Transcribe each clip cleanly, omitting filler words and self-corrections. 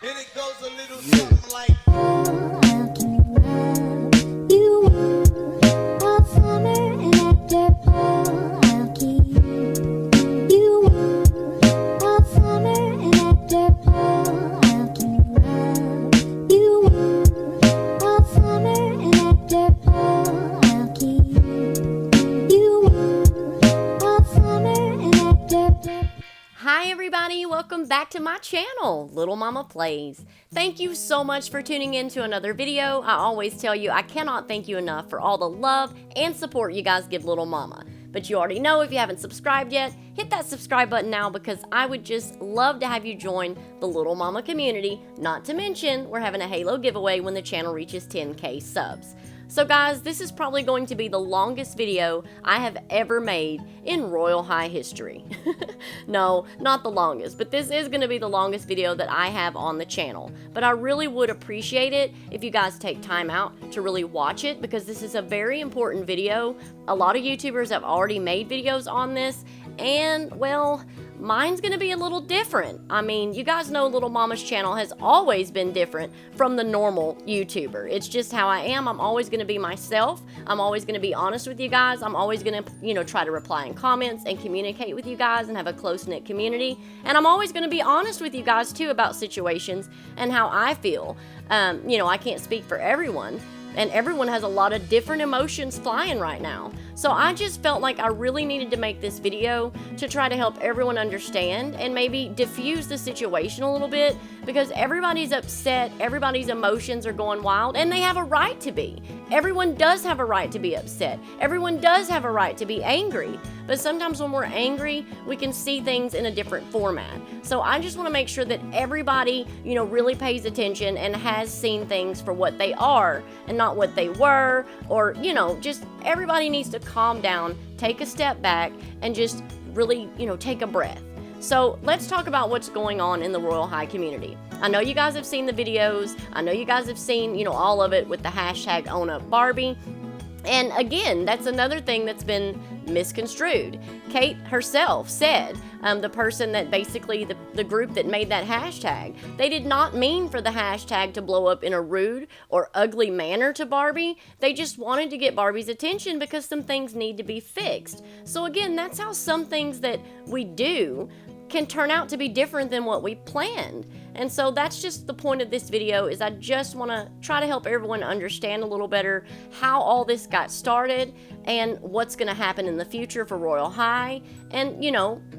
And it goes a little something like Hi everybody, welcome back to my channel, Lil Mama Plays. Thank you so much for tuning in to another video. I always tell you I cannot thank you enough for all the love and support you guys give Lil Mama. But you already know, if you haven't subscribed yet, hit that subscribe button now because I would just love to have you join the Lil Mama community. Not to mention, we're having a Halo giveaway when the channel reaches 10K subs. So guys, this is probably going to be the longest video I have ever made in Royale High history. No, not the longest, but this is going to be the longest video that I have on the channel. But I really would appreciate it if you guys take time out to really watch it because this is a very important video. A lot of YouTubers have already made videos on this and, well, mine's gonna be a little different. I mean, you guys know Lil Mama's channel has always been different from the normal YouTuber. It's just how I am. I'm always gonna be myself. I'm always gonna be honest with you guys. I'm always gonna, try to reply in comments and communicate with you guys and have a close-knit community. And I'm always gonna be honest with you guys too about situations and how I feel. I can't speak for everyone. And everyone has a lot of different emotions flying right now. So I just felt like I really needed to make this video to try to help everyone understand and maybe diffuse the situation a little bit because everybody's upset, everybody's emotions are going wild, and they have a right to be. Everyone does have a right to be upset. Everyone does have a right to be angry. But sometimes when we're angry, we can see things in a different format. So I just want to make sure that everybody, really pays attention and has seen things for what they are and not what they were, or, just everybody needs to calm down, take a step back, and just really, take a breath. So let's talk about what's going on in the Royale High community. I know you guys have seen the videos. I know you guys have seen, all of it with the hashtag ownupbarbie. And again, that's another thing that's been misconstrued. Kate herself said, the person that basically, the group that made that hashtag, they did not mean for the hashtag to blow up in a rude or ugly manner to Barbie. They just wanted to get Barbie's attention because some things need to be fixed. So again, that's how some things that we do can turn out to be different than what we planned. And so that's just the point of this video, is I just want to try to help everyone understand a little better how all this got started and what's going to happen in the future for Royale High, and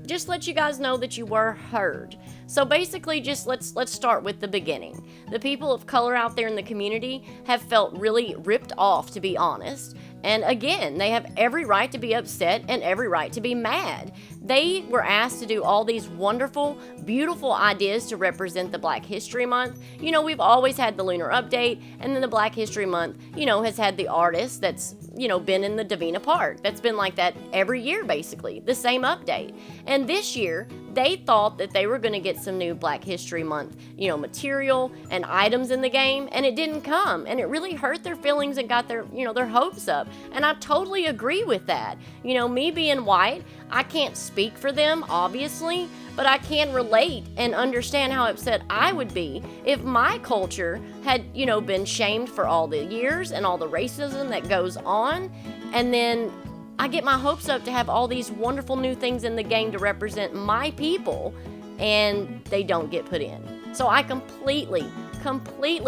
just let you guys know that you were heard. So basically, just let's start with the beginning. The people of color out there in the community have felt really ripped off, to be honest. And again, they have every right to be upset and every right to be mad. They were asked to do all these wonderful, beautiful ideas to represent the Black History Month. We've always had the Lunar Update, and then the Black History Month, has had the artist that's, been in the Davina Park. That's been like that every year, basically, the same update. And this year, they thought that they were going to get some new Black History Month, material and items in the game, and it didn't come. And it really hurt their feelings and got their, their hopes up. And I totally agree with that. Me being white, I can't speak for them, obviously, but I can relate and understand how upset I would be if my culture had, been shamed for all the years and all the racism that goes on, and then I get my hopes up to have all these wonderful new things in the game to represent my people, and they don't get put in. So I completely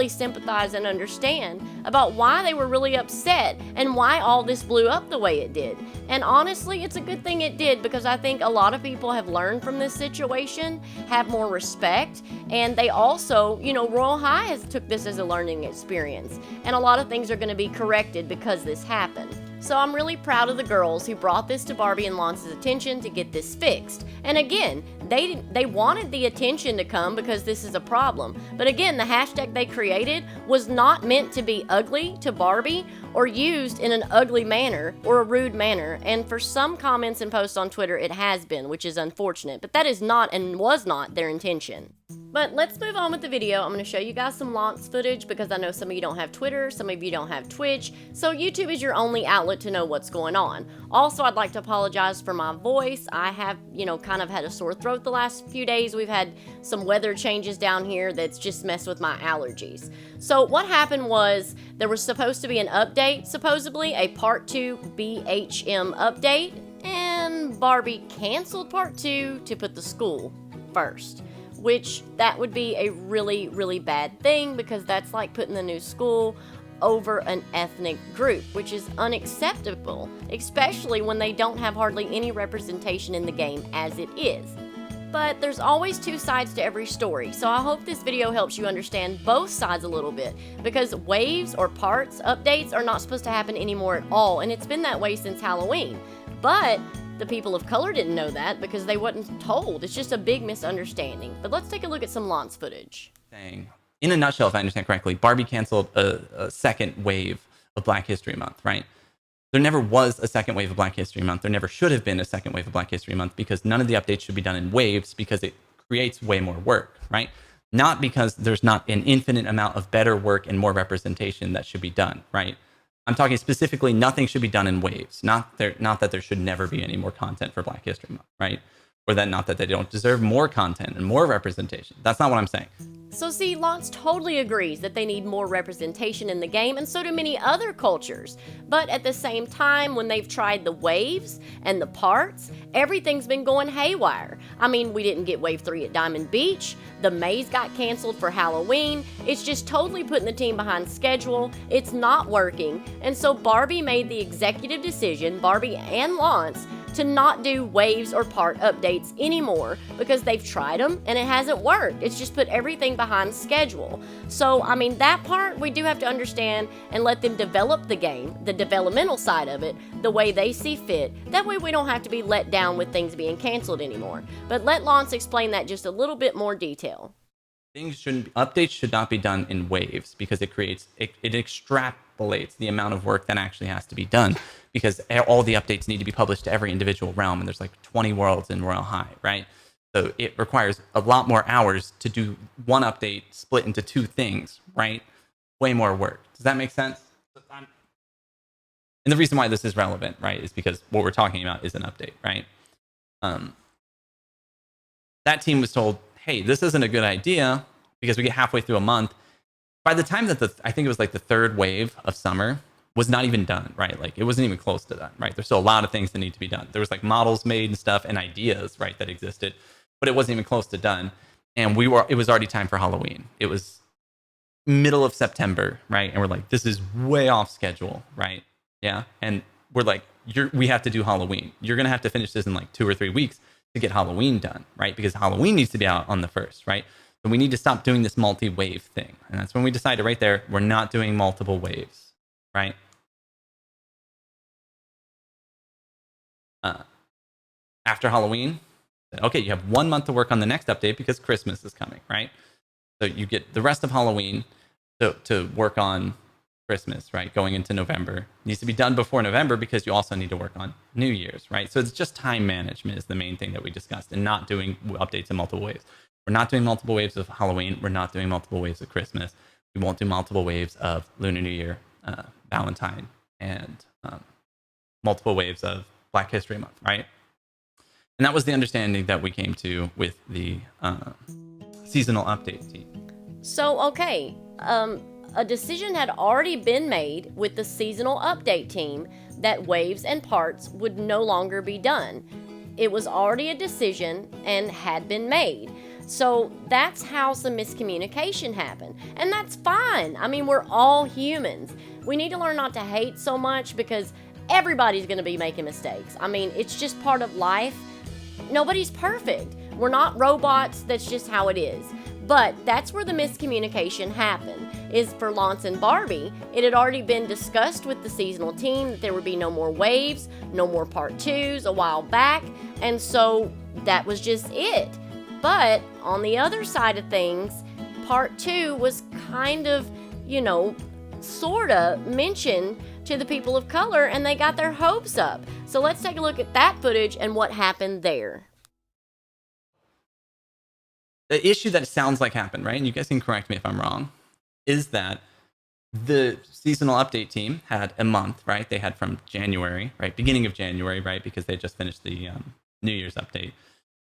sympathize and understand about why they were really upset and why all this blew up the way it did. And honestly, it's a good thing it did, because I think a lot of people have learned from this situation, have more respect, and they also, Royale High has took this as a learning experience, and a lot of things are going to be corrected because this happened. So I'm really proud of the girls who brought this to Barbie and Launce's attention to get this fixed. And again, they wanted the attention to come because this is a problem. But again, the hashtag they created was not meant to be ugly to Barbie or used in an ugly manner or a rude manner. And for some comments and posts on Twitter, it has been, which is unfortunate. But that is not and was not their intention. But let's move on with the video. I'm going to show you guys some launch footage because I know some of you don't have Twitter, some of you don't have Twitch, so YouTube is your only outlet to know what's going on. Also, I'd like to apologize for my voice. I have, kind of had a sore throat the last few days. We've had some weather changes down here that's just messed with my allergies. So what happened was there was supposed to be an update, supposedly a Part 2 BHM update, and Barbie canceled Part 2 to put the school first. Which that would be a really, really bad thing because that's like putting the new school over an ethnic group, which is unacceptable, especially when they don't have hardly any representation in the game as it is. But there's always two sides to every story, so I hope this video helps you understand both sides a little bit, because waves or parts updates are not supposed to happen anymore at all, and it's been that way since Halloween. But the people of color didn't know that because they wasn't told. It's just a big misunderstanding. But let's take a look at some launch footage. In a nutshell, if I understand correctly, Barbie canceled a second wave of Black History Month, right? There never was a second wave of Black History Month. There never should have been a second wave of Black History Month because none of the updates should be done in waves because it creates way more work, right? Not because there's not an infinite amount of better work and more representation that should be done, right? I'm talking specifically, nothing should be done in waves. Not that there should never be any more content for Black History Month, right? Or not that they don't deserve more content and more representation. That's not what I'm saying. So see, Launce totally agrees that they need more representation in the game, and so do many other cultures. But at the same time, when they've tried the waves and the parts, everything's been going haywire. I mean, we didn't get Wave 3 at Diamond Beach. The maze got canceled for Halloween. It's just totally putting the team behind schedule. It's not working. And so Barbie made the executive decision, Barbie and Launce, to not do waves or part updates anymore because they've tried them and it hasn't worked. It's just put everything behind schedule. So, I mean, that part we do have to understand and let them develop the game, the developmental side of it, the way they see fit. That way we don't have to be let down with things being canceled anymore. But let Launce explain that just a little bit more detail. Updates should not be done in waves because it extrapolates the amount of work that actually has to be done because all the updates need to be published to every individual realm, and there's like 20 worlds in Royale High, right? So it requires a lot more hours to do one update split into two things, right? Way more work. Does that make sense? And the reason why this is relevant, right, is because what we're talking about is an update, right? That team was told, hey, this isn't a good idea because we get halfway through a month. By the time that I think it was like the third wave of summer was not even done, right? Like it wasn't even close to that, right? There's still a lot of things that need to be done. There was like models made and stuff and ideas, right, that existed, but it wasn't even close to done. And it was already time for Halloween. It was middle of September, right? And we're like, this is way off schedule, right? Yeah. And we're like, we have to do Halloween. You're going to have to finish this in like 2 or 3 weeks to get Halloween done, right? Because Halloween needs to be out on the 1st, right? So we need to stop doing this multi-wave thing. And that's when we decided right there, we're not doing multiple waves, right? After Halloween, okay, you have 1 month to work on the next update because Christmas is coming, right? So you get the rest of Halloween to work on Christmas, right? Going into November. It needs to be done before November because you also need to work on New Year's, right? So it's just time management is the main thing that we discussed and not doing updates in multiple waves. We're not doing multiple waves of Halloween. We're not doing multiple waves of Christmas. We won't do multiple waves of Lunar New Year, Valentine, and multiple waves of Black History Month, right? And that was the understanding that we came to with the seasonal update team. So, okay, a decision had already been made with the seasonal update team that waves and parts would no longer be done. It was already a decision and had been made. So that's how some miscommunication happened. And that's fine. I mean, we're all humans. We need to learn not to hate so much because everybody's going to be making mistakes. I mean, it's just part of life. Nobody's perfect. We're not robots. That's just how it is. But that's where the miscommunication happened, is for Launce and Barbie. It had already been discussed with the seasonal team that there would be no more waves, no more part 2s a while back, and so that was just it. But on the other side of things, part 2 was kind of, sorta mentioned to the people of color, and they got their hopes up. So let's take a look at that footage and what happened there. the issue that it sounds like happened, right? And you guys can correct me if I'm wrong, is that the seasonal update team had a month, right? They had from January, right? Beginning of January, right? Because they just finished the New Year's update.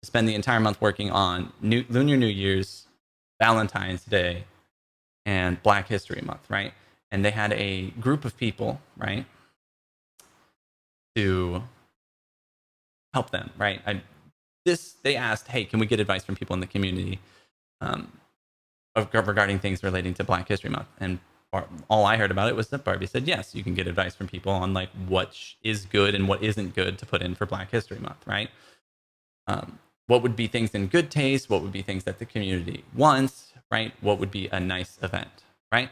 Spend the entire month working on Lunar New Year's, Valentine's Day, and Black History Month, right? And they had a group of people, right, to help them, right? They asked, hey, can we get advice from people in the community regarding things relating to Black History Month? And all I heard about it was that Barbie said, yes, you can get advice from people on like what is good and what isn't good to put in for Black History Month, right? What would be things in good taste? What would be things that the community wants, right? What would be a nice event, right?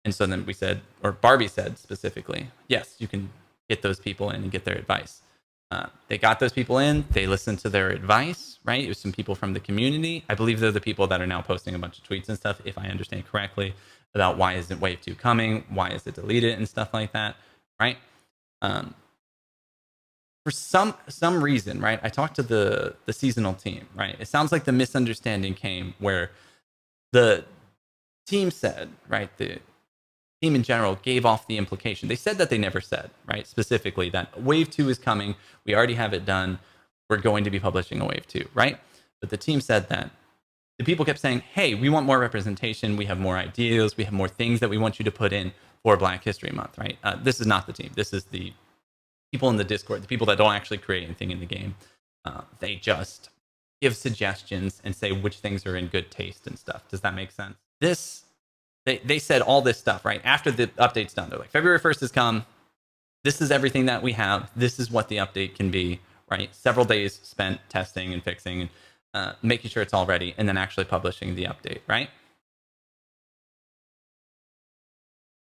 And so then we said, or Barbie said specifically, yes, you can get those people in and get their advice. They got those people in, they listened to their advice, right? It was some people from the community. I believe they're the people that are now posting a bunch of tweets and stuff, if I understand correctly, about why isn't Wave 2 coming? Why is it deleted and stuff like that, right? For some reason, right? I talked to the seasonal team, right? It sounds like the misunderstanding came where the team said, right? The team in general gave off the implication. They said that they never said, right? Specifically that Wave 2 is coming. We already have it done. We're going to be publishing a Wave 2, right? But the team said that the people kept saying, hey, we want more representation. We have more ideas. We have more things that we want you to put in for Black History Month, right? This is not the team. This is the people in the Discord, the people that don't actually create anything in the game. They just give suggestions and say which things are in good taste and stuff. Does that make sense? They said all this stuff, right? After the update's done, they're like, February 1st has come. This is everything that we have. This is what the update can be, right? Several days spent testing and fixing and making sure it's all ready, and then actually publishing the update, right?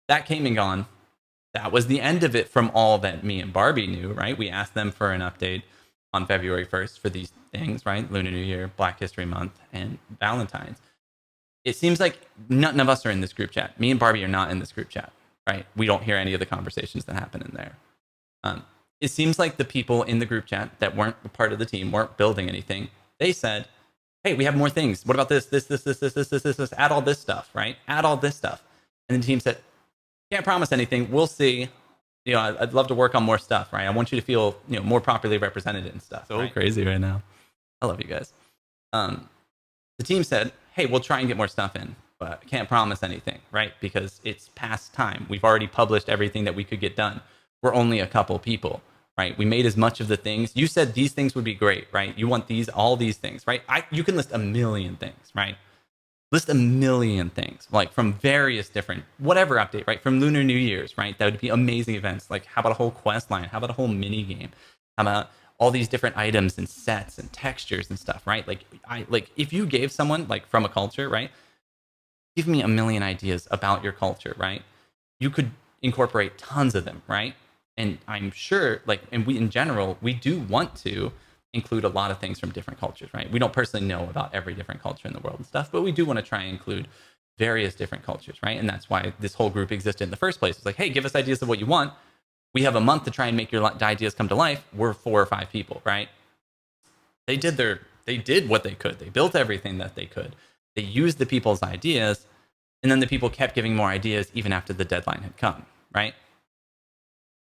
That came and gone. That was the end of it from all that me and Barbie knew, right? We asked them for an update on February 1st for these things, right? Lunar New Year, Black History Month, and Valentine's. It seems like none of us are in this group chat. Me and Barbie are not in this group chat, right? We don't hear any of the conversations that happen in there. It seems like the people in the group chat that weren't a part of the team, weren't building anything. They said, hey, we have more things. What about this? Add all this stuff, right? Add all this stuff. And the team said, can't promise anything. We'll see. You know, I'd love to work on more stuff, right? I want you to feel, you know, more properly represented and stuff. So crazy right now. I love you guys. The team said, hey, we'll try and get more stuff in, but I can't promise anything, right? Because it's past time. We've already published everything that we could get done. We're only a couple people, right? We made as much of the things. You said these things would be great, right? You want all these things, right? You can list a million things, right? List a million things, like from various different, whatever update, right? From Lunar New Year's, right? That would be amazing events. Like, how about a whole quest line? How about a whole mini game? How about all these different items and sets and textures and stuff, right? Like if you gave someone like from a culture, right? Give me a million ideas about your culture, right? You could incorporate tons of them, right? And I'm sure, like, and we in general, we do want to include a lot of things from different cultures, right? We don't personally know about every different culture in the world and stuff, but we do want to try and include various different cultures, right? And that's why this whole group existed in the first place. It's like, hey, give us ideas of what you want. We have a month to try and make your ideas come to life. We're 4 or 5 people, right? They did what they could. They built everything that they could. They used the people's ideas, and then the people kept giving more ideas even after the deadline had come, right?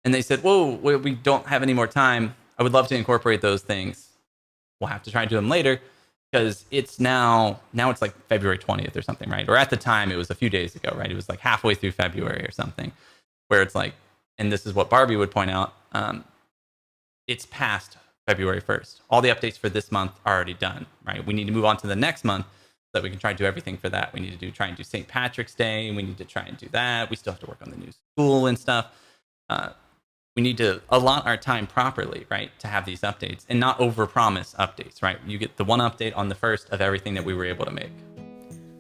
And they said, whoa, we don't have any more time. I would love to incorporate those things. We'll have to try and do them later because it's now it's like February 20th or something, right? Or at the time, it was a few days ago, right? It was like halfway through February or something, where it's like, and this is what Barbie would point out, it's past February 1st. All the updates for this month are already done, right? We need to move on to the next month so that we can try and do everything for that. We need to try and do St. Patrick's Day. We need to try and do that. We still have to work on the new school and stuff. We need to allot our time properly, right, to have these updates and not overpromise updates, right? You get the one update on the first of everything that we were able to make.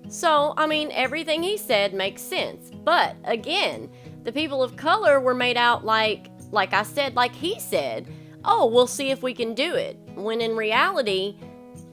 So, I mean, everything he said makes sense. But again, the people of color were made out like I said, like he said, oh, we'll see if we can do it. When in reality,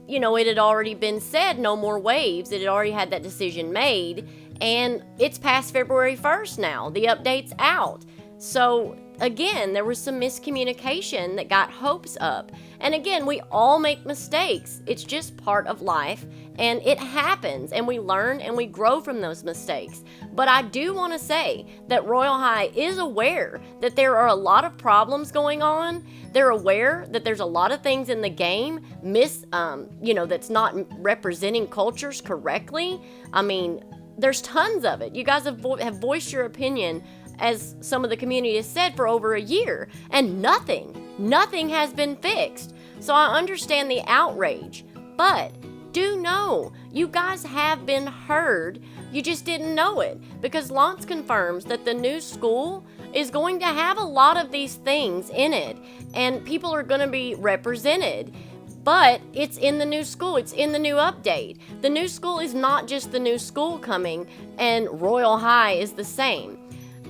you know, it had already been said, no more waves. It had already had that decision made. And it's past February 1st now. The update's out. So again, there was some miscommunication that got hopes up. And again, we all make mistakes. It's just part of life, and it happens, and we learn and we grow from those mistakes. But I do want to say that Royale High is aware that there are a lot of problems going on. They're aware that there's a lot of things in the game that's not representing cultures correctly. I mean, there's tons of it. You guys have voiced your opinion, as some of the community has said, for over a year, and nothing has been fixed. So I understand the outrage, but do know you guys have been heard. You just didn't know it, because Launce confirms that the new school is going to have a lot of these things in it, and people are going to be represented. But it's in the new school. It's in the new update. The new school is not just the new school coming, and Royale High is the same.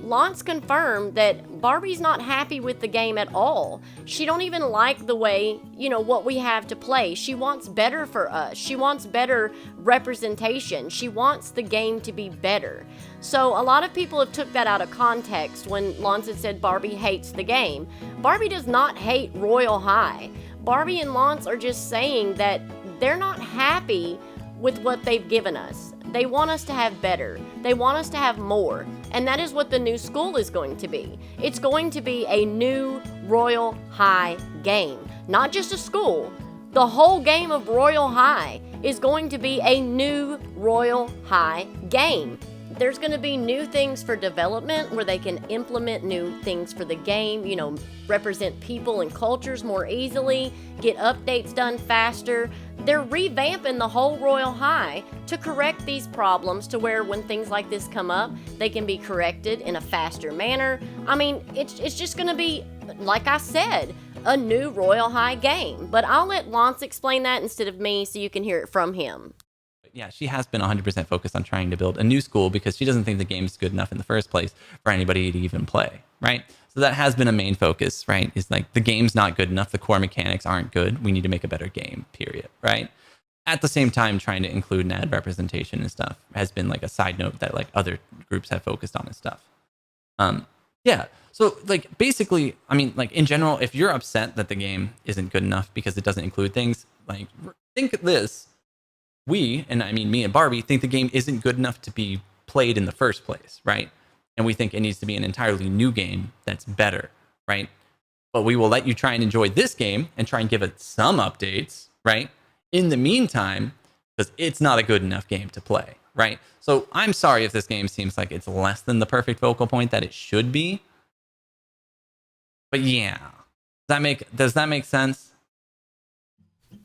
Launce confirmed that Barbie's not happy with the game at all. She don't even like the way, what we have to play. She wants better for us. She wants better representation. She wants the game to be better. So a lot of people have took that out of context when Launce had said Barbie hates the game. Barbie does not hate Royale High. Barbie and Launce are just saying that they're not happy with what they've given us. They want us to have better. They want us to have more. And that is what the new school is going to be. It's going to be a new Royale High game. Not just a school. The whole game of Royale High is going to be a new Royale High game. There's going to be new things for development where they can implement new things for the game, represent people and cultures more easily, get updates done faster. They're revamping the whole Royale High to correct these problems to where when things like this come up, they can be corrected in a faster manner. I mean, it's just going to be, like I said, a new Royale High game. But I'll let Launce explain that instead of me so you can hear it from him. Yeah, she has been 100% focused on trying to build a new school because she doesn't think the game's good enough in the first place for anybody to even play, right? So that has been a main focus, right? Is like the game's not good enough, the core mechanics aren't good, we need to make a better game, period, right? At the same time, trying to include and add representation and stuff has been like a side note that like other groups have focused on and stuff. Yeah, so like basically, I mean, like in general, if you're upset that the game isn't good enough because it doesn't include things, like think of this. We, and I mean me and Barbie, think the game isn't good enough to be played in the first place, right? And we think it needs to be an entirely new game that's better, right? But we will let you try and enjoy this game and try and give it some updates, right? In the meantime, because it's not a good enough game to play, right? So I'm sorry if this game seems like it's less than the perfect focal point that it should be. But yeah, does that make sense?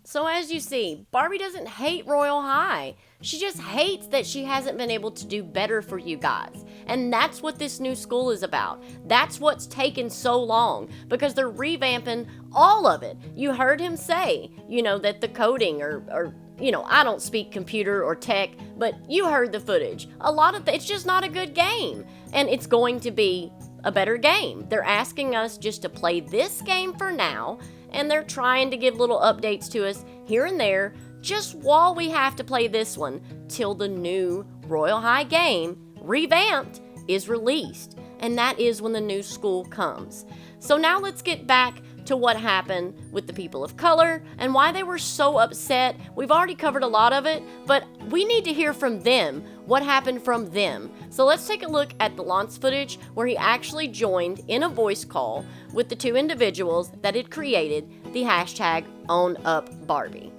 So as you see, Barbie doesn't hate Royale High. She just hates that she hasn't been able to do better for you guys. And that's what this new school is about. That's what's taken so long, because they're revamping all of it. You heard him say, that the coding or I don't speak computer or tech, but you heard the footage. A lot of it's just not a good game. And it's going to be a better game. They're asking us just to play this game for now, and they're trying to give little updates to us here and there just while we have to play this one till the new Royale High game, revamped, is released. And that is when the new school comes. So now let's get back to what happened with the people of color and why they were so upset. We've already covered a lot of it, but we need to hear from them, what happened from them. So let's take a look at the launch footage where he actually joined in a voice call with the two individuals that had created the hashtag ownupbarbie.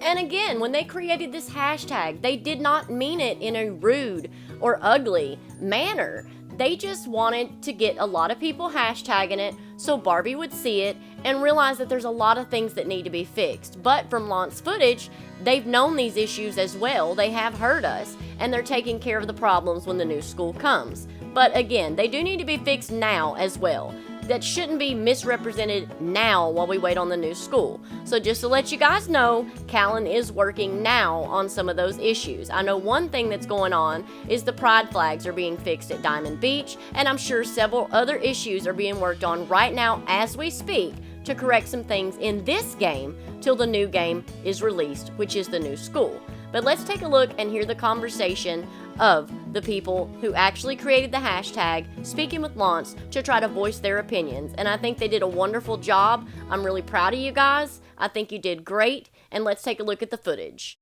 And again, when they created this hashtag, they did not mean it in a rude or ugly manner. They just wanted to get a lot of people hashtagging it so Barbie would see it and realize that there's a lot of things that need to be fixed. But from launch footage, they've known these issues as well. They have heard us, and they're taking care of the problems when the new school comes. But again, they do need to be fixed now as well. That shouldn't be misrepresented now while we wait on the new school. So just to let you guys know, Callan is working now on some of those issues. I know one thing that's going on is the pride flags are being fixed at Diamond Beach, and I'm sure several other issues are being worked on right now as we speak to correct some things in this game till the new game is released, which is the new school. But let's take a look and hear the conversation of the people who actually created the hashtag Speaking with Launce to try to voice their opinions. And I think they did a wonderful job. I'm really proud of you guys. I think you did great. And let's take a look at the footage.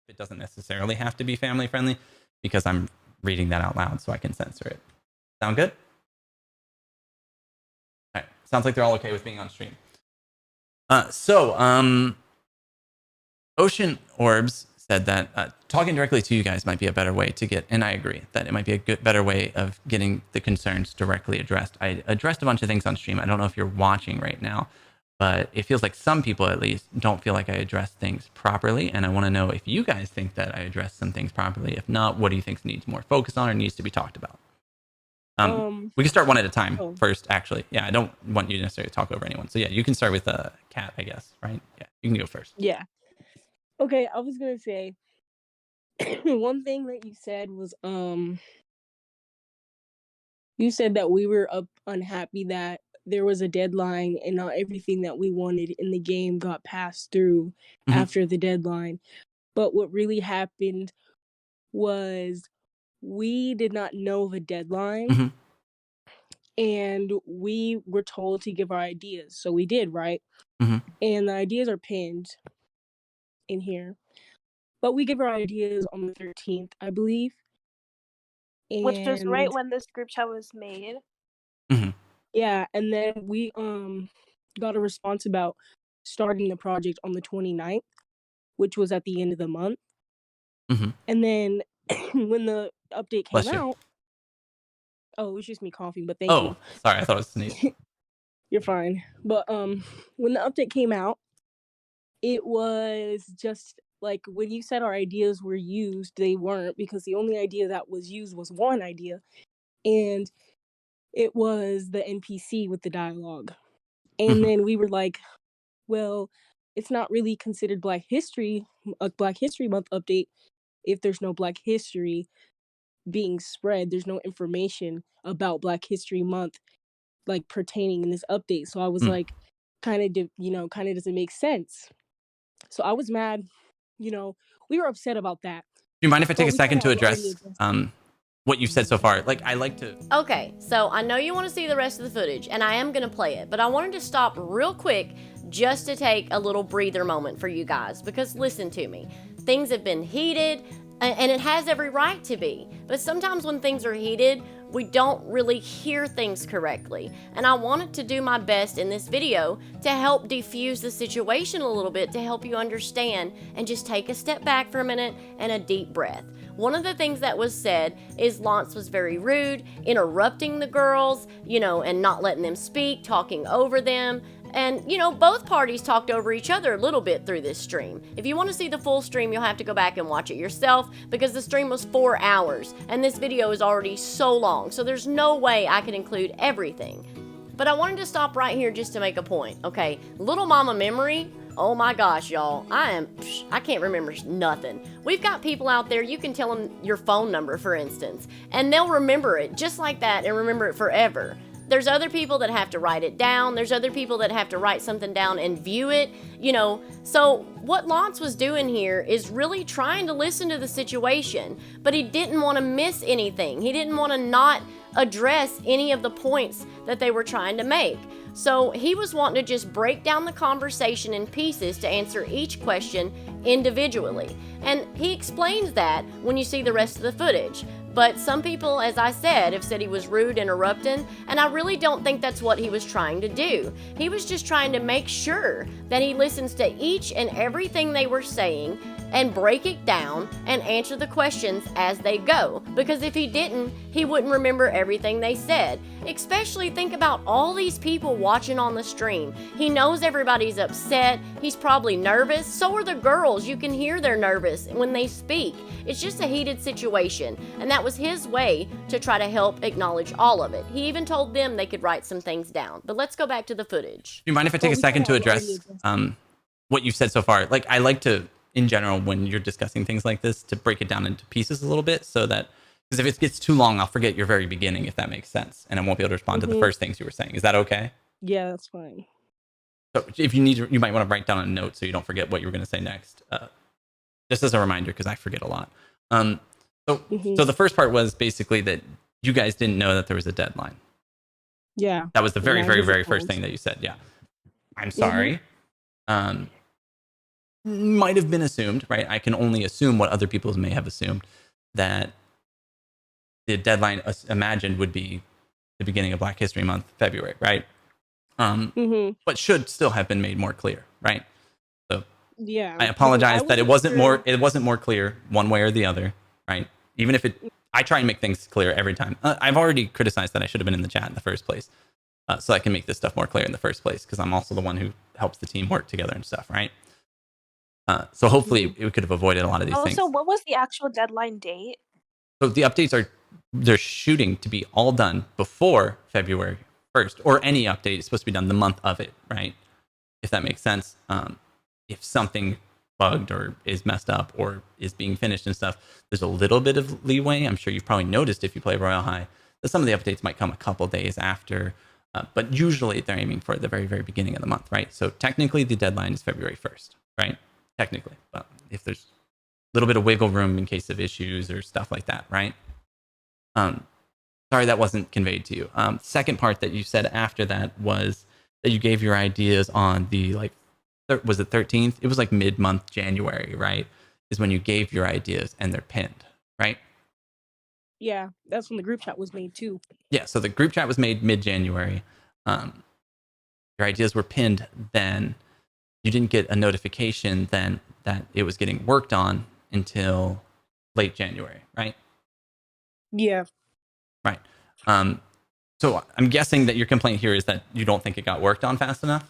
It doesn't necessarily have to be family friendly because I'm reading that out loud so I can censor it. Sound good? All right. Sounds like they're all okay with being on stream. Ocean Orbs said that talking directly to you guys might be a better way to get, and I agree that it might be a better way of getting the concerns directly addressed. I addressed a bunch of things on stream. I don't know if you're watching right now, but it feels like some people at least don't feel like I addressed things properly. And I want to know if you guys think that I addressed some things properly. If not, what do you think needs more focus on or needs to be talked about? We can start one at a time first, actually. Yeah, I don't want you to necessarily talk over anyone. So yeah, you can start with Kat, I guess, right? Yeah, you can go first. Yeah. Okay, I was gonna say one thing that you said was you said that we were unhappy that there was a deadline and not everything that we wanted in the game got passed through after the deadline. But what really happened was we did not know the deadline and we were told to give our ideas. So we did, right? And the ideas are pinned in here. But we gave our ideas on the 13th, I believe. Which was right when this group chat was made. Yeah, and then we got a response about starting the project on the 29th, which was at the end of the month. And then when the update came out, oh, it was just me coughing, but thank you. Oh, sorry, I thought it was sneezing. You're fine. But when the update came out, it was just like when you said our ideas were used, they weren't, because the only idea that was used was one idea, and it was the NPC with the dialogue. And then we were like, well, it's not really considered a Black History Month update if there's no Black History being spread. There's no information about Black History Month like pertaining in this update. So I was like, kind of doesn't make sense. So I was mad. We were upset about that. Do you mind if I take a second to address what you've said so far? Like, I like to... Okay, so I know you want to see the rest of the footage, and I am going to play it, but I wanted to stop real quick just to take a little breather moment for you guys, because listen to me. Things have been heated, and it has every right to be, but sometimes when things are heated, we don't really hear things correctly. And I wanted to do my best in this video to help defuse the situation a little bit, to help you understand and just take a step back for a minute and a deep breath. One of the things that was said is Launce was very rude, interrupting the girls, and not letting them speak, talking over them. And, both parties talked over each other a little bit through this stream. If you want to see the full stream, you'll have to go back and watch it yourself, because the stream was 4 hours, and this video is already so long, so there's no way I can include everything. But I wanted to stop right here just to make a point, okay? Lil Mama memory, oh my gosh, y'all, I can't remember nothing. We've got people out there, you can tell them your phone number, for instance, and they'll remember it just like that and remember it forever. There's other people that have to write it down. There's other people that have to write something down and view it, So what Launce was doing here is really trying to listen to the situation, but he didn't want to miss anything. He didn't want to not address any of the points that they were trying to make. So he was wanting to just break down the conversation in pieces to answer each question individually. And he explains that when you see the rest of the footage. But some people, as I said, have said he was rude, interrupting, and I really don't think that's what he was trying to do. He was just trying to make sure that he listens to each and everything they were saying and break it down and answer the questions as they go. Because if he didn't, he wouldn't remember everything they said. Especially think about all these people watching on the stream. He knows everybody's upset. He's probably nervous. So are the girls. You can hear they're nervous when they speak. It's just a heated situation. And that was his way to try to help acknowledge all of it. He even told them they could write some things down. But let's go back to the footage. Do you mind if I take a second to address what you've said so far? Like, I like to, in general, when you're discussing things like this, to break it down into pieces a little bit, so that, because if it gets too long, I'll forget your very beginning, if that makes sense, and I won't be able to respond to the first things you were saying. Is that okay? Yeah, that's fine. So if you need to, you might want to write down a note so you don't forget what you were going to say next. Just as a reminder, because I forget a lot. So the first part was basically that you guys didn't know that there was a deadline. Yeah. That was the very, And I very, was very first appalled. thing that you said. Yeah. I'm sorry. Might have been assumed, right? I can only assume what other people may have assumed, that the deadline imagined would be the beginning of Black History Month, February, right? But should still have been made more clear, right? So Yeah. I apologize that it wasn't sure. more clear one way or the other, right? Even if I try and make things clear every time. I've already criticized that I should have been in the chat in the first place, so I can make this stuff more clear in the first place, because I'm also the one who helps the team work together and stuff, right? So hopefully we could have avoided a lot of these things. Also, what was the actual deadline date? So the updates they're shooting to be all done before February 1st, or any update is supposed to be done the month of it, right? If that makes sense. If something bugged or is messed up or is being finished and stuff, there's a little bit of leeway. I'm sure you've probably noticed if you play Royale High that some of the updates might come a couple days after, but usually they're aiming for the very, very beginning of the month, right? So technically the deadline is February 1st, right? Technically, but if there's a little bit of wiggle room in case of issues or stuff like that, right? Sorry that wasn't conveyed to you. Second part that you said after that was that you gave your ideas on the, like, was it 13th? It was like mid-month January, right? Is when you gave your ideas and they're pinned, right? Yeah, that's when the group chat was made too. Yeah, so the group chat was made mid-January. Your ideas were pinned then. You didn't get a notification then that it was getting worked on until late January, right? Yeah. Right. So I'm guessing that your complaint here is that you don't think it got worked on fast enough?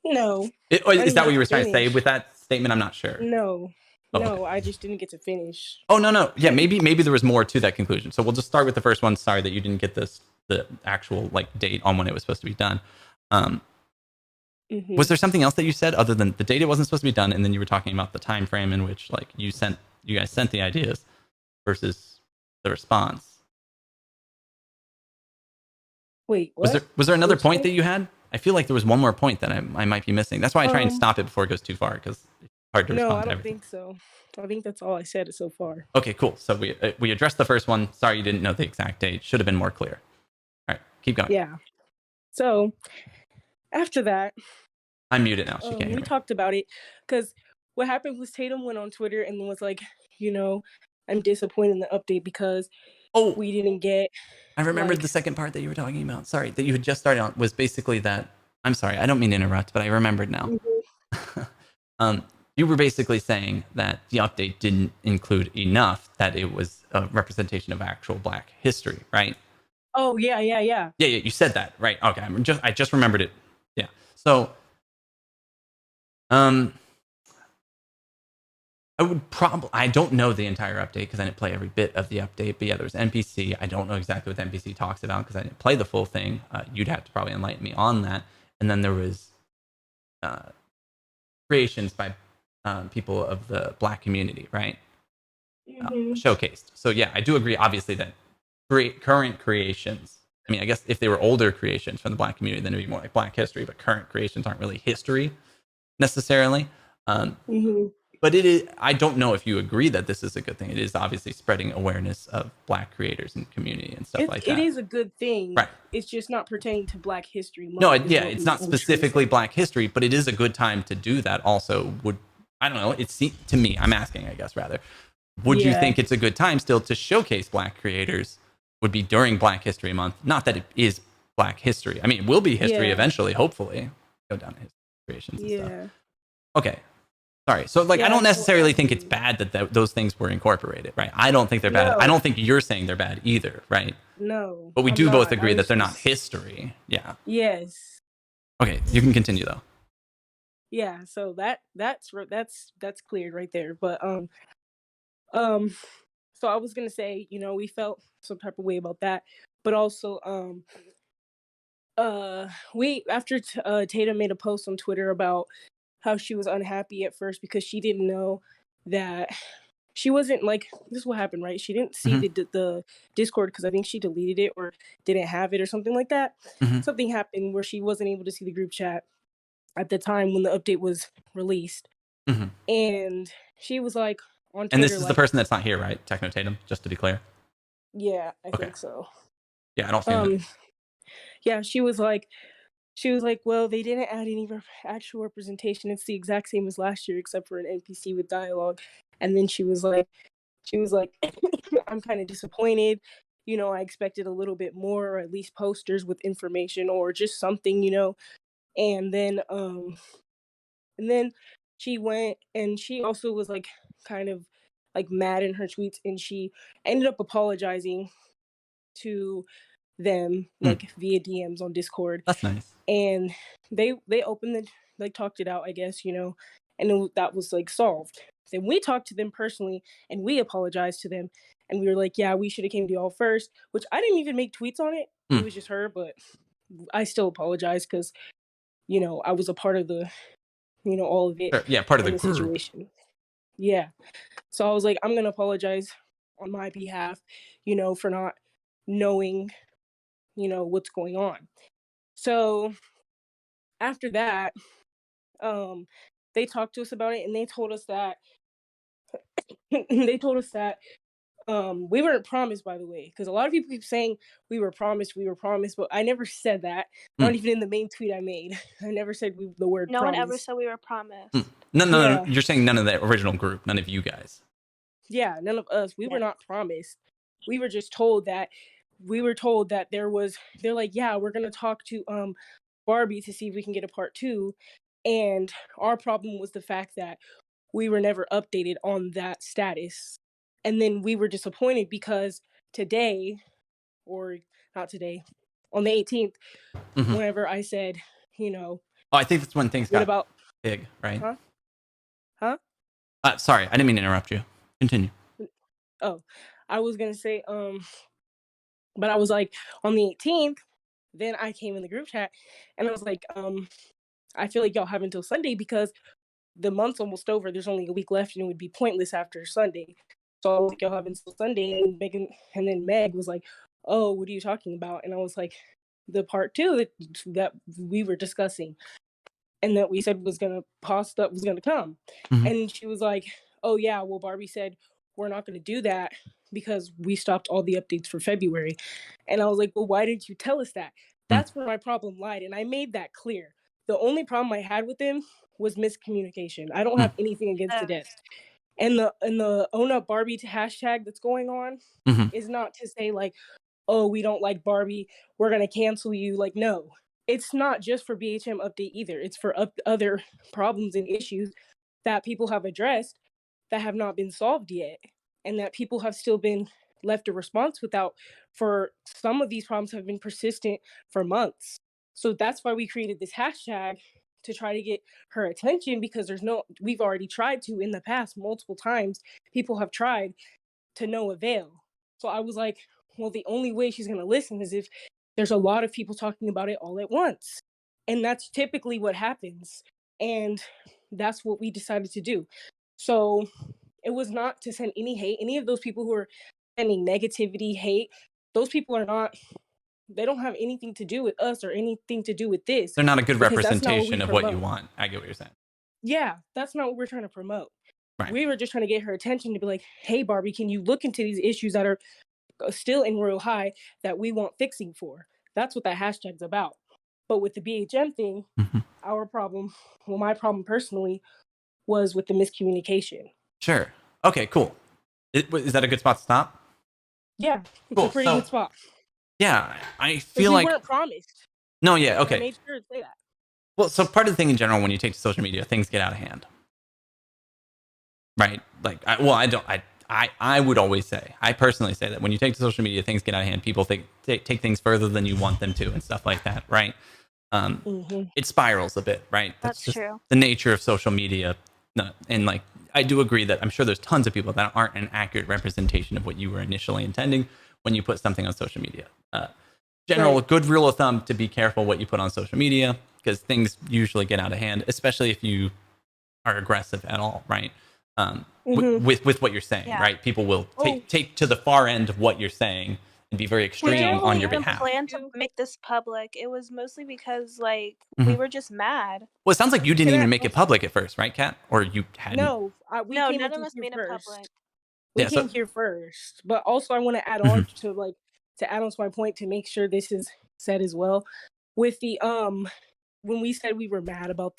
No. Is that what you were trying to say with that statement? I'm not sure. No. Oh, No, okay. I just didn't get to finish. Oh, no. Yeah, maybe there was more to that conclusion. So we'll just start with the first one. Sorry that you didn't get the actual, like, date on when it was supposed to be done. Was there something else that you said other than the date it wasn't supposed to be done, and then you were talking about the time frame in which, like, you guys sent the ideas versus the response? Wait, what? Was there another point that you had? I feel like there was one more point that I might be missing. That's why I try and stop it before it goes too far, because it's hard to respond No, I to don't everything. think so. I think that's all I said so far. Okay, cool. So we addressed the first one. Sorry you didn't know the exact date. Should have been more clear. All right, keep going. Yeah. So after that, I'm muted now. She can't hear we me. talked about it, because what happened was Tatum went on Twitter and was like, I'm disappointed in the update because we didn't get. I remembered the second part that you were talking about. Sorry, that you had just started on, was basically that. I'm sorry, I don't mean to interrupt, but I remembered now. You were basically saying that the update didn't include enough that it was a representation of actual Black history, right? Oh, yeah. Yeah, you said that, right? Okay, I just remembered it. Yeah. So, I don't know the entire update because I didn't play every bit of the update. But yeah, there was NPC. I don't know exactly what the NPC talks about because I didn't play the full thing. You'd have to probably enlighten me on that. And then there was creations by people of the Black community, right? Showcased. So yeah, I do agree, obviously, that current creations, I mean, I guess if they were older creations from the Black community, then it'd be more like Black history, but current creations aren't really history necessarily. But it is, I don't know if you agree that this is a good thing. It is obviously spreading awareness of Black creators and community and stuff like that. It is a good thing. Right. It's just not pertaining to Black History Month. No, yeah, it's not specifically Black history, but it is a good time to do that also. I don't know, to me, I'm asking, I guess, rather. Would you think it's a good time still to showcase Black creators would be during Black History Month? Not that it is Black history. I mean, it will be history eventually, hopefully. Go down to history creations and stuff. Okay. Sorry. So, like, I don't necessarily think it's bad that those things were incorporated, right? I don't think they're bad. I don't think you're saying they're bad either, right? No. But we do both agree that they're not history. Yeah. Yes. Okay, you can continue though. Yeah. So that's cleared right there. But so I was gonna say, we felt some type of way about that, but also after Tatum made a post on Twitter about how she was unhappy at first because she didn't know that she wasn't, like, this is what happened, right? She didn't see the Discord because I think she deleted it or didn't have it or something like that. Something happened where she wasn't able to see the group chat at the time when the update was released. And she was like, on Twitter. And this is the like, person that's not here, right? Techno Tatum, just to be clear. yeah, I Okay. think so. Yeah, I don't see him. Yeah, she was like, well, they didn't add any actual representation. It's the exact same as last year, except for an NPC with dialogue. And then she was like, I'm kind of disappointed. You know, I expected a little bit more, or at least posters with information or just something, you know. And then she went, and she also was like kind of like mad in her tweets, and she ended up apologizing to them like via DMs on Discord. That's nice. And they opened the, like, talked it out, I guess, you know, and that was like solved. Then we talked to them personally, and we apologized to them, and we were like, yeah, we should have came to y'all first, which I didn't even make tweets on it. It was just her, but I still apologize because, you know, I was a part of the, you know, all of it. Sure. Yeah, part of the group. Situation. Yeah. So I was like, I'm gonna apologize on my behalf, you know, for not knowing, you know, what's going on. So after that, they talked to us about it, and they told us that we weren't promised, by the way, because a lot of people keep saying we were promised, but I never said that. Not even in the main tweet I made. I never said the word No promise. one ever said we were promised. No, you're saying none of the original group, none of you guys. Yeah, none of us. We were not promised. We were just told that they're like, yeah, we're gonna talk to Barbie to see if we can get a part 2. And our problem was the fact that we were never updated on that status. And then we were disappointed because today, or not today, on the 18th, whenever I said, you know... Oh, I think that's when things got big, right? Huh? Sorry, I didn't mean to interrupt you. Continue. Oh, I was going to say, but I was like, on the 18th, then I came in the group chat, and I was like, I feel like y'all have until Sunday because the month's almost over. There's only a week left, and it would be pointless after Sunday. So I was like, y'all have until Sunday. And then Meg was like, oh, what are you talking about? And I was like, the part 2 that we were discussing, and that we said was gonna come. And she was like, oh yeah, well, Barbie said we're not gonna do that because we stopped all the updates for February. And I was like, well, why didn't you tell us that? That's where my problem lied, and I made that clear. The only problem I had with them was miscommunication. I don't have anything against the devs. And the ownupbarbie hashtag that's going on is not to say like, oh, we don't like Barbie, we're gonna cancel you. Like, no, it's not just for BHM update either. It's for other problems and issues that people have addressed that have not been solved yet, and that people have still been left a response without. For some of these problems have been persistent for months. So that's why we created this hashtag, to try to get her attention, because we've already tried to in the past multiple times. People have tried to no avail. So I was like, well, the only way she's going to listen is if there's a lot of people talking about it all at once. And that's typically what happens. And that's what we decided to do. So it was not to send any hate. Any of those people who are sending negativity, hate, those people they don't have anything to do with us or anything to do with this. They're not a good representation of what you want. I get what you're saying. Yeah, that's not what we're trying to promote. Right. We were just trying to get her attention to be like, hey, Barbie, can you look into these issues that are still in Royale High that we want fixing for? That's what that hashtag's about. But with the BHM thing, our problem, well, my problem personally, was with the miscommunication. Sure. Okay, cool. Is that a good spot to stop? Yeah, it's a pretty good spot. Yeah, I feel like... we weren't promised. No, yeah, okay. I made sure to say that. Well, so part of the thing in general, when you take to social media, things get out of hand. Right? Like, I would always say, I personally say that when you take to social media, things get out of hand. People take things further than you want them to and stuff like that, right? It spirals a bit, right? That's just true. The nature of social media. And like, I do agree that I'm sure there's tons of people that aren't an accurate representation of what you were initially intending when you put something on social media. A good rule of thumb to be careful what you put on social media, because things usually get out of hand, especially if you are aggressive at all, right? With what you're saying, right? People will take to the far end of what you're saying and be very We extreme didn't on your even behalf. plan to make this public. It was mostly because like Mhm. we were just mad. Well, it sounds like you didn't Can I even make it also- public at first, right, Kat? Or you hadn't? No, we No, came none of into us here made it first. public. We Yeah, so- came here first, but also I want to add on to add on to my point to make sure this is said as well. With the when we said we were mad about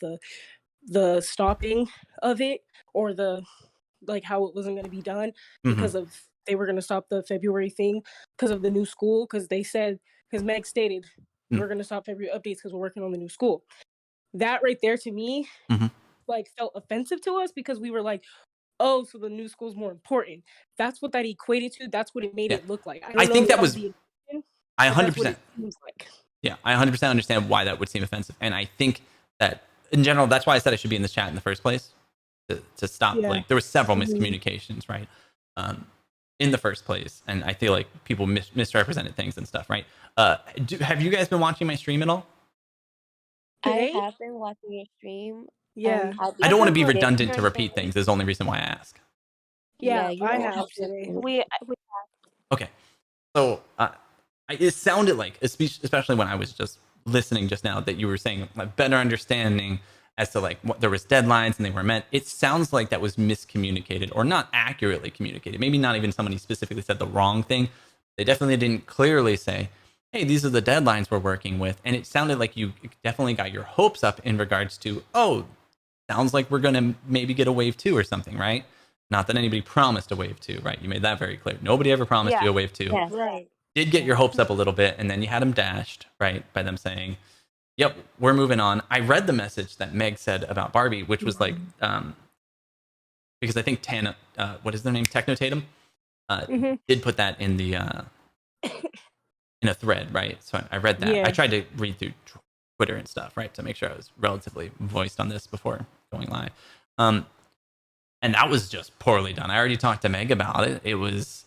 the stopping of it, or the like how it wasn't going to be done because of they were going to stop the February thing because of the new school, because they said, because Meg stated we're going to stop February updates because we're working on the new school. That right there to me like felt offensive to us, because we were like, oh, so the new school's more important. That's what that equated to. That's what it made it look like. I think that was the intention, I but that's what 100%. it seems like. Yeah, I 100% understand why that would seem offensive. And I think that in general, that's why I said I should be in this chat in the first place, to stop. Yeah. Like, there were several miscommunications, right? In the first place. And I feel like people misrepresented things and stuff, right? Have you guys been watching my stream at all? Today? I have been watching your stream. Yeah. I don't want to be Definitely redundant to interesting. repeat things, is the only reason why I ask. Yeah, you I don't have have to- today. We Okay. So it sounded like, especially when I was just listening just now, that you were saying like better understanding as to like what there was deadlines and they were met. It sounds like that was miscommunicated or not accurately communicated. Maybe not even somebody specifically said the wrong thing. They definitely didn't clearly say, hey, these are the deadlines we're working with. And it sounded like you definitely got your hopes up in regards to, oh, sounds like we're going to maybe get a wave 2 or something, right? Not that anybody promised a wave 2, right? You made that very clear. Nobody ever promised you a wave 2. Yes. Right. Did get your hopes up a little bit, and then you had them dashed, right? By them saying, yep, we're moving on. I read the message that Meg said about Barbie, which was like, because I think Tana, what is their name? Techno Tatum, did put that in the, in a thread, right? So I read that. Yeah. I tried to read through Twitter and stuff, right? To make sure I was relatively voiced on this before going live. And that was just poorly done. I already talked to Meg about it. It was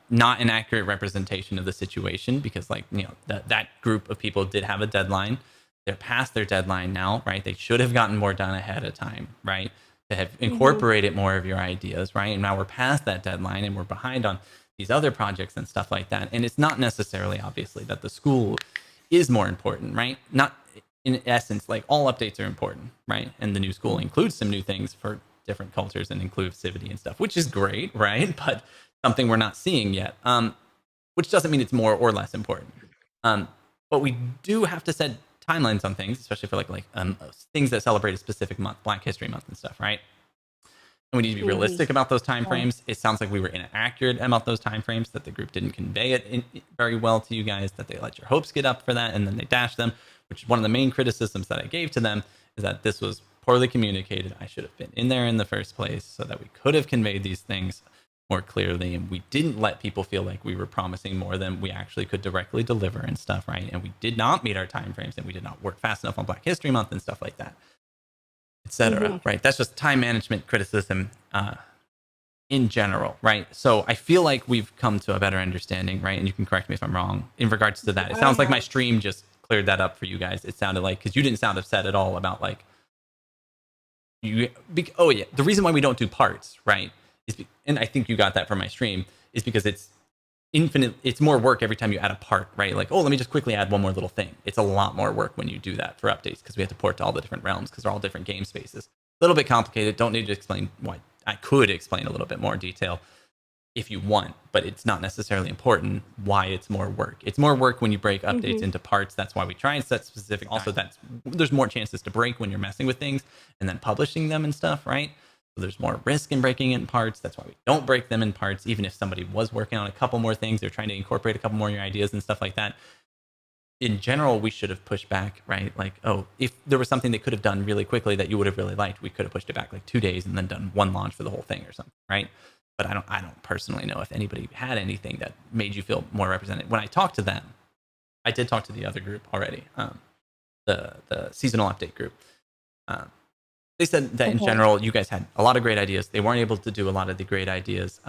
not an accurate representation of the situation, because like, you know, that group of people did have a deadline. They're past their deadline now, right? They should have gotten more done ahead of time, right? To have incorporated more of your ideas, right? And now we're past that deadline and we're behind on these other projects and stuff like that. And it's not necessarily obviously that the school is more important, right? Not in essence, like all updates are important, right? And the new school includes some new things for different cultures and inclusivity and stuff, which is great, right? But something we're not seeing yet, which doesn't mean it's more or less important. But we do have to set timelines on things, especially for like things that celebrate a specific month, Black History Month and stuff, right? And we need to be realistic about those timeframes. It sounds like we were inaccurate about those timeframes, that the group didn't convey it very well to you guys, that they let your hopes get up for that and then they dashed them, which is one of the main criticisms that I gave to them, is that this was poorly communicated. I should have been in there in the first place so that we could have conveyed these things more clearly, and we didn't let people feel like we were promising more than we actually could directly deliver and stuff, right? And we did not meet our timeframes, and we did not work fast enough on Black History Month and stuff like that, etc. Right? That's just time management criticism in general, right? So I feel like we've come to a better understanding, right? And you can correct me if I'm wrong in regards to that. It sounds like my stream just cleared that up for you guys. It sounded like, because you didn't sound upset at all about like the reason why we don't do parts, right? And I think you got that from my stream, is because it's it's more work every time you add a part, right? Like, oh, let me just quickly add one more little thing. It's a lot more work when you do that for updates, because we have to port to all the different realms, because they're all different game spaces. A little bit complicated. Don't need to explain why. I could explain a little bit more detail if you want, but it's not necessarily important why it's more work. It's more work when you break updates into parts. That's why we try and set specific. Also, there's more chances to break when you're messing with things and then publishing them and stuff, right? So there's more risk in breaking it in parts. That's why we don't break them in parts. Even if somebody was working on a couple more things, they're trying to incorporate a couple more of your ideas and stuff like that. In general, we should have pushed back, right? Like, oh, if there was something they could have done really quickly that you would have really liked, we could have pushed it back like 2 days and then done one launch for the whole thing or something, right? But I don't personally know if anybody had anything that made you feel more represented. When I talked to them, I did talk to the other group already, the seasonal update group. They said that in general, you guys had a lot of great ideas. They weren't able to do a lot of the great ideas.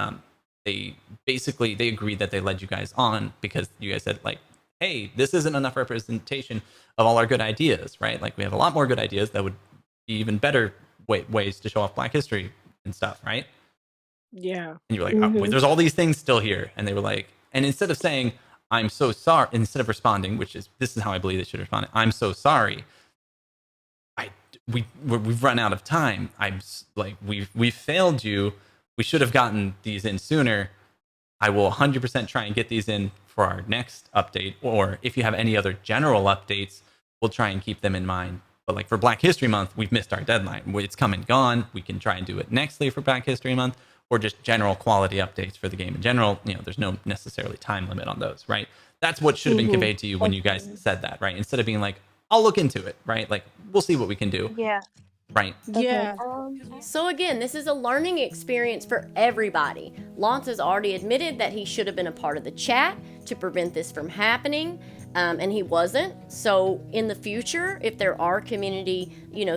They agreed that they led you guys on because you guys said like, hey, this isn't enough representation of all our good ideas, right? Like we have a lot more good ideas that would be even better ways to show off Black history and stuff, right? Yeah. And you were like, oh, wait, there's all these things still here. And they were like, and instead of saying, I'm so sorry, instead of responding, this is how I believe they should respond. I'm so sorry. We've run out of time. We've failed you. We should have gotten these in sooner. I will 100% try and get these in for our next update. Or if you have any other general updates, we'll try and keep them in mind. But like for Black History Month, we've missed our deadline. It's come and gone. We can try and do it nextly for Black History Month, or just general quality updates for the game in general. There's no necessarily time limit on those, right? That's what should have been conveyed to you when you guys said that, right? Instead of being like, I'll look into it, right? Like, we'll see what we can do. Yeah. Right. Yeah. So again, this is a learning experience for everybody. Launce has already admitted that he should have been a part of the chat to prevent this from happening, and he wasn't. So in the future, if there are community,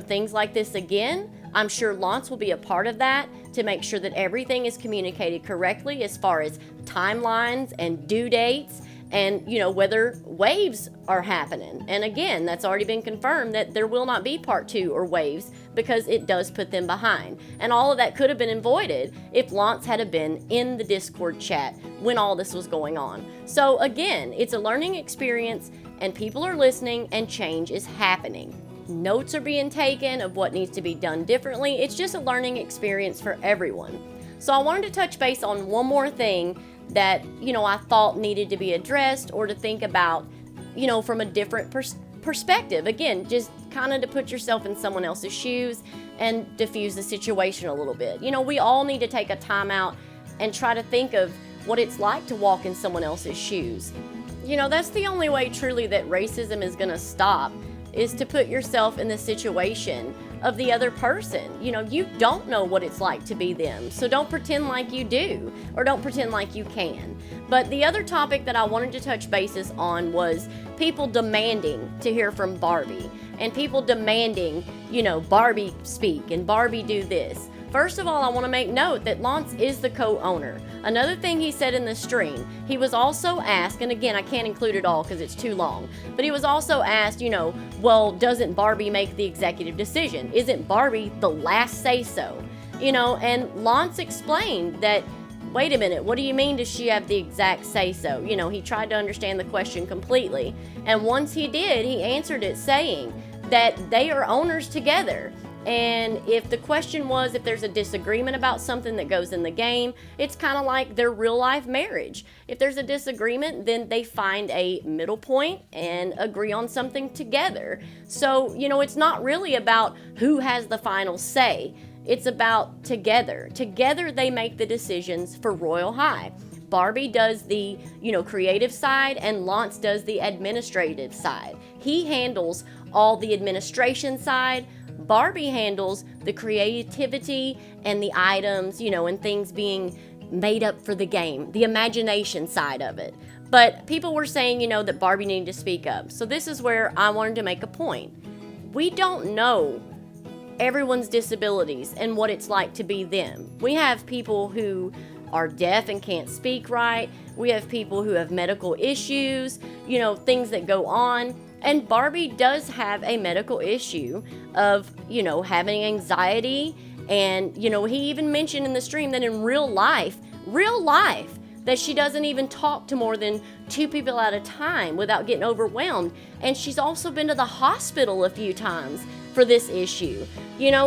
things like this again, I'm sure Launce will be a part of that to make sure that everything is communicated correctly as far as timelines and due dates and, whether waves are happening. And again, that's already been confirmed that there will not be part 2 or waves because it does put them behind. And all of that could have been avoided if Launce had been in the Discord chat when all this was going on. So again, it's a learning experience and people are listening and change is happening. Notes are being taken of what needs to be done differently. It's just a learning experience for everyone. So I wanted to touch base on one more thing that, I thought needed to be addressed or to think about, from a different perspective. Again, just kind of to put yourself in someone else's shoes and diffuse the situation a little bit. We all need to take a time out and try to think of what it's like to walk in someone else's shoes. That's the only way truly that racism is going to stop, is to put yourself in the situation of the other person. You don't know what it's like to be them, so don't pretend like you do, or don't pretend like you can. But the other topic that I wanted to touch bases on was people demanding to hear from Barbie, and people demanding, Barbie speak and Barbie do this. First of all, I want to make note that Launce is the co-owner. Another thing he said in the stream, he was also asked, and again, I can't include it all because it's too long, but he was also asked, well, doesn't Barbie make the executive decision? Isn't Barbie the last say-so? And Launce explained that, wait a minute, what do you mean does she have the exact say-so? He tried to understand the question completely. And once he did, he answered it saying that they are owners together. And if the question was if there's a disagreement about something that goes in the game, it's kind of like their real life marriage. If there's a disagreement, then they find a middle point and agree on something together. So, it's not really about who has the final say. It's about together. Together they make the decisions for Royale High. Barbie does the, creative side and Launce does the administrative side. He handles all the administration side. Barbie handles the creativity and the items, and things being made up for the game, the imagination side of it. But people were saying, that Barbie needed to speak up. So this is where I wanted to make a point. We don't know everyone's disabilities and what it's like to be them. We have people who are deaf and can't speak right. We have people who have medical issues, things that go on. And Barbie does have a medical issue of, having anxiety. And, he even mentioned in the stream that in real life, that she doesn't even talk to more than 2 people at a time without getting overwhelmed. And she's also been to the hospital a few times for this issue.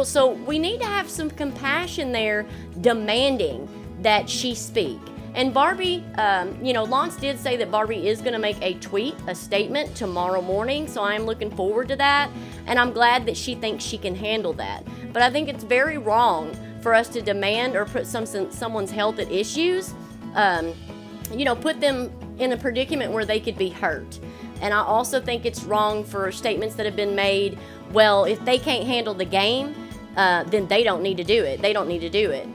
So we need to have some compassion there, demanding that she speak. And Barbie, Launce did say that Barbie is going to make a statement tomorrow morning, so I'm looking forward to that, and I'm glad that she thinks she can handle that. But I think it's very wrong for us to demand or put someone's health at issues, put them in a predicament where they could be hurt. And I also think it's wrong for statements that have been made, well, if they can't handle the game, then they don't need to do it. They don't need to do it.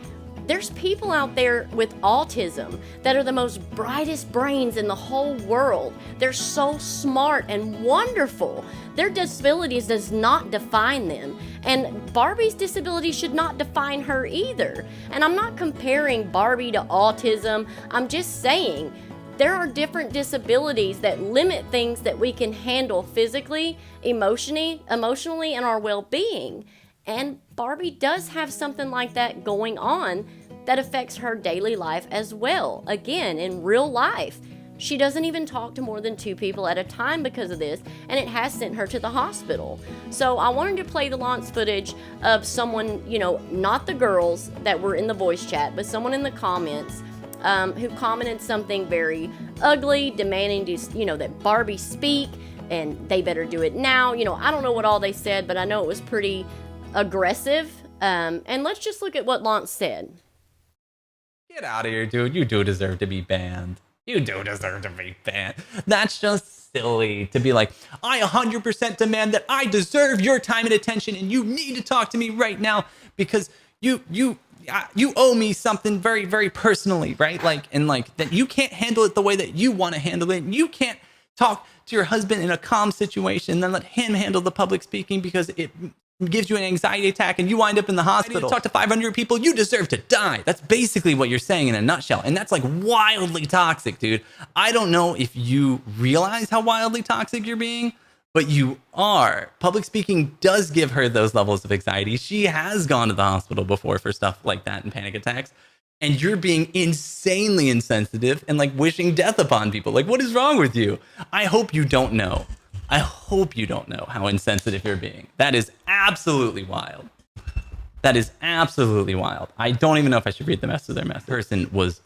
There's people out there with autism that are the most brightest brains in the whole world. They're so smart and wonderful. Their disabilities does not define them. And Barbie's disability should not define her either. And I'm not comparing Barbie to autism. I'm just saying there are different disabilities that limit things that we can handle physically, emotionally, and our well-being. And Barbie does have something like that going on that affects her daily life as well. Again, in real life, She doesn't even talk to more than 2 people at a time because of this, and it has sent her to the hospital. So I wanted to play the launce footage of someone, you know, not the girls that were in the voice chat, but someone in the comments who commented something very ugly, demanding to, you know, that Barbie speak, and they better do it now. You know, I don't know what all they said, but I know it was pretty aggressive. And let's just look at what Launce said. Get out of here, dude. You do deserve to be banned. You do deserve to be banned. That's just silly to be like, I 100% demand that I deserve your time and attention, and you need to talk to me right now because you owe me something very, very personally, right? Like, and like that you can't handle it the way that you want to handle it. You can't talk to your husband in a calm situation and then let him handle the public speaking because it gives you an anxiety attack and you wind up in the hospital. Talk to 500 people, you deserve to die. That's basically what you're saying in a nutshell. And that's like wildly toxic, dude. I don't know if you realize how wildly toxic you're being, but you are. Public speaking does give her those levels of anxiety. She has gone to the hospital before for stuff like that and panic attacks. And you're being insanely insensitive and like wishing death upon people. Like, what is wrong with you? I hope you don't know. I hope you don't know how insensitive you're being. That is absolutely wild. That is absolutely wild. I don't even know if I should read the rest of their message. The person was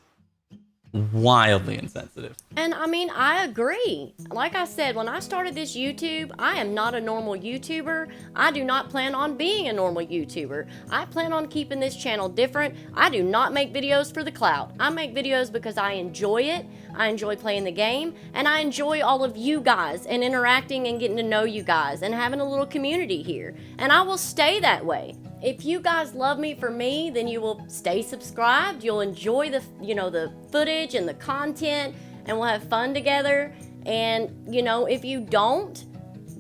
wildly insensitive. And I mean, I agree. Like I said, when I started this YouTube, I am not a normal YouTuber. I do not plan on being a normal YouTuber. I plan on keeping this channel different. I do not make videos for the clout. I make videos because I enjoy it. I enjoy playing the game, and I enjoy all of you guys and interacting and getting to know you guys and having a little community here. And I will stay that way. If you guys love me for me, then you will stay subscribed. You'll enjoy the, you know, the footage and the content, and we'll have fun together. And, you know, if you don't,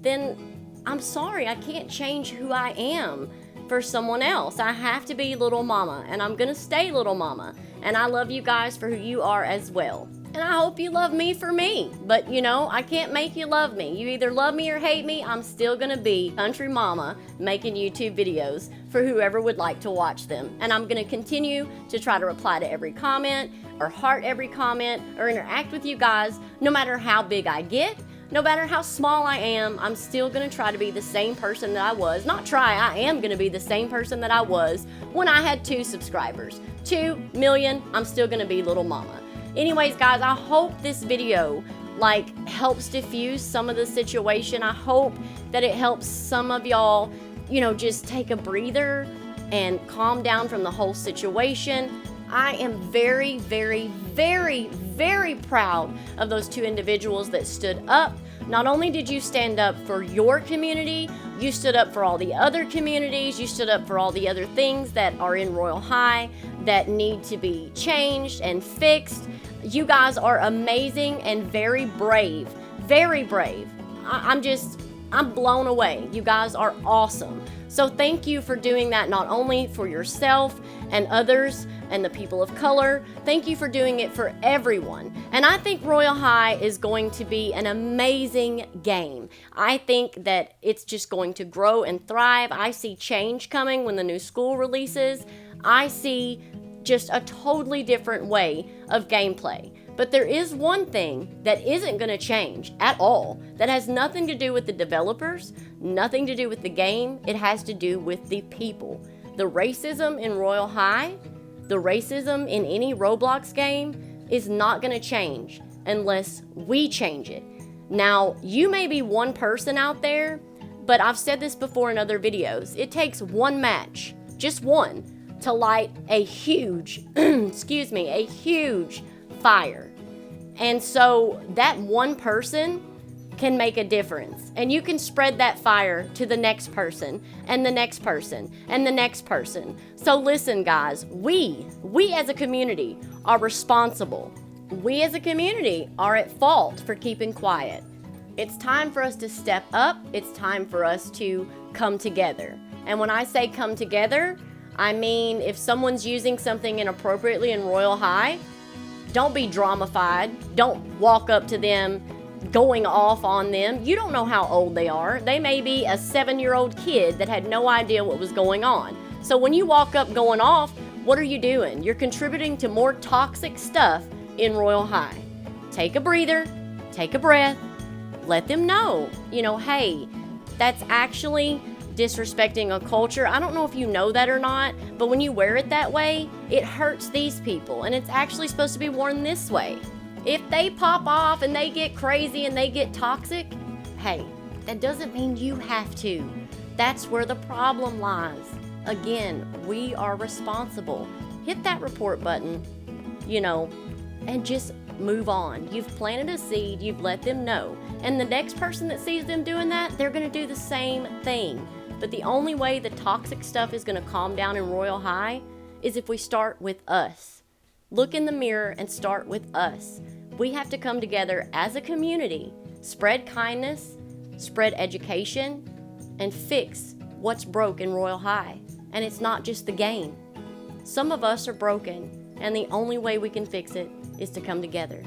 then I'm sorry, I can't change who I am for someone else. I have to be Little Mama, and I'm gonna stay Little Mama. And I love you guys for who you are as well. And I hope you love me for me. But, you know, I can't make you love me. You either love me or hate me. I'm still gonna be country mama making YouTube videos for whoever would like to watch them. And I'm gonna continue to try to reply to every comment or heart every comment or interact with you guys no matter how big I get. No matter how small I am, I'm still gonna try to be the same person that I was. Not try, I am gonna be the same person that I was when I had 2 subscribers. 2 million, I'm still gonna be Little Mama. Anyways, guys, I hope this video like helps diffuse some of the situation. I hope that it helps some of y'all, you know, just take a breather and calm down from the whole situation. I am very, very, very, very proud of those 2 individuals that stood up. Not only did you stand up for your community, you stood up for all the other communities, you stood up for all the other things that are in Royale High that need to be changed and fixed. You guys are amazing and very brave. Very brave. I'm blown away. You guys are awesome. So thank you for doing that, not only for yourself and others and the people of color. Thank you for doing it for everyone. And I think Royale High is going to be an amazing game. I think that it's just going to grow and thrive. I see change coming when the new school releases. I see just a totally different way of gameplay. But there is one thing that isn't going to change at all, that has nothing to do with the developers, nothing to do with the game. It has to do with the people. The racism in Royale High, the racism in any Roblox game is not going to change unless we change it. Now, you may be one person out there, but I've said this before in other videos. It takes one match, just one, to light a huge, excuse me, a huge fire. And so that one person can make a difference. And you can spread that fire to the next person and the next person and the next person. So listen, guys, we as a community are responsible. We as a community are at fault for keeping quiet. It's time for us to step up. It's time for us to come together. And when I say come together, I mean, if someone's using something inappropriately in Royale High, don't be dramified. Don't walk up to them going off on them. You don't know how old they are. They may be a 7-year-old kid that had no idea what was going on. So when you walk up going off, what are you doing? You're contributing to more toxic stuff in Royale High. take a breather, take a breath, let them know, you know, hey, that's actually disrespecting a culture. I don't know if you know that or not, but when you wear it that way, it hurts these people, and it's actually supposed to be worn this way. If they pop off and they get crazy and they get toxic, hey, that doesn't mean you have to. That's where the problem lies. Again, we are responsible. Hit that report button, you know, and just move on. You've planted a seed, you've let them know. And the next person that sees them doing that, they're gonna do the same thing. But the only way the toxic stuff is gonna calm down in Royale High is if we start with us. Look in the mirror and start with us. We have to come together as a community, spread kindness, spread education, and fix what's broke in Royale High. And it's not just the game. Some of us are broken, and the only way we can fix it is to come together.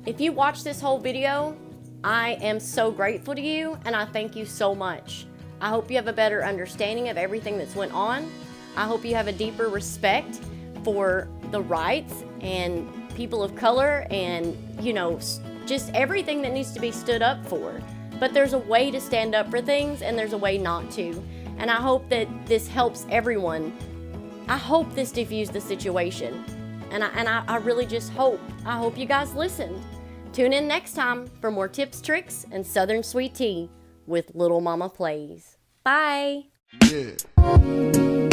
If you watched this whole video, I am so grateful to you, and I thank you so much. I hope you have a better understanding of everything that's went on. I hope you have a deeper respect for the rights and people of color and, you know, just everything that needs to be stood up for. But there's a way to stand up for things, and there's a way not to. And I hope that this helps everyone. I hope this diffused the situation. And I really just hope. I hope you guys listened. Tune in next time for more tips, tricks, and Southern sweet tea with Lil Mama Plays. Bye. Yeah.